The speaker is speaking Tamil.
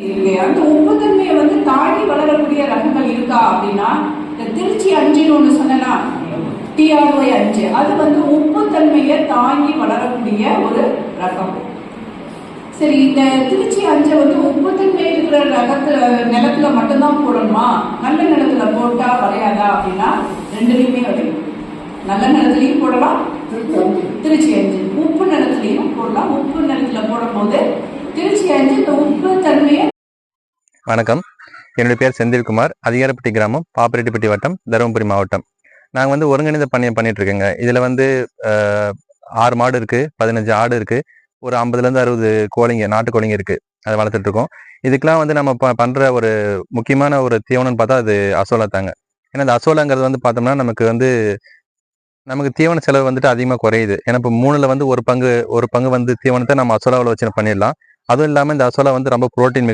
இருக்கு. அந்த உப்புத்தன்மையை தாண்டி வளரக்கூடிய ரகங்கள் இருக்கா அப்படின்னா, இந்த திருச்சி 5ன்னு ஒண்ணு சொன்னலாம், TRY 5, அது உப்புத்தன்மையை தாங்கி வளரக்கூடிய ஒரு ரகம். சரி, இந்த திருச்சி 5 உப்புத்தன்மை இருக்கிற ரகத்துல நிலத்துல மட்டும்தான் போடணுமா, நல்ல நிலத்துல போட்டா வரையாதா அப்படின்னா ரெண்டுலையுமே வரையும். நல்ல நிலத்திலையும் போடலாம், திருச்சி 5 உப்பு நிலத்திலையும் போடலாம். உப்பு நிலத்துல போடும் போது திருச்சி 5 இந்த உப்பு தன்மையை. வணக்கம், என்னுடைய பேர் செந்தில்குமார், அதிகாரப்பட்டி கிராமம், பாப்பிரெட்டிப்பட்டி வட்டம், தருமபுரி மாவட்டம். நாங்கள் ஒருங்கிணைந்த பண்ணிட்டு இருக்கேங்க. இதில் 6 மாடு இருக்குது, 15 ஆடு இருக்குது, ஒரு 50லேருந்து 60 கோழிங்க, நாட்டு கோழிங்க இருக்குது. அதை வளர்த்துட்டு இருக்கோம். இதுக்கெல்லாம் நம்ம பண்ணுற ஒரு முக்கியமான ஒரு தீவனம்னு பார்த்தா அது அசோலா தாங்க. ஏன்னா இந்த அசோலாங்கிறது பார்த்தோம்னா நமக்கு தீவன செலவு அதிகமாக குறையுது. ஏன்னா இப்போ 3ல் ஒரு பங்கு தீவனத்தை நம்ம அசோலாவில் வச்சு பண்ணிடலாம். அதுவும் இல்லாமல் இந்த அசோலா ரொம்ப புரோட்டீன் மிகுந்த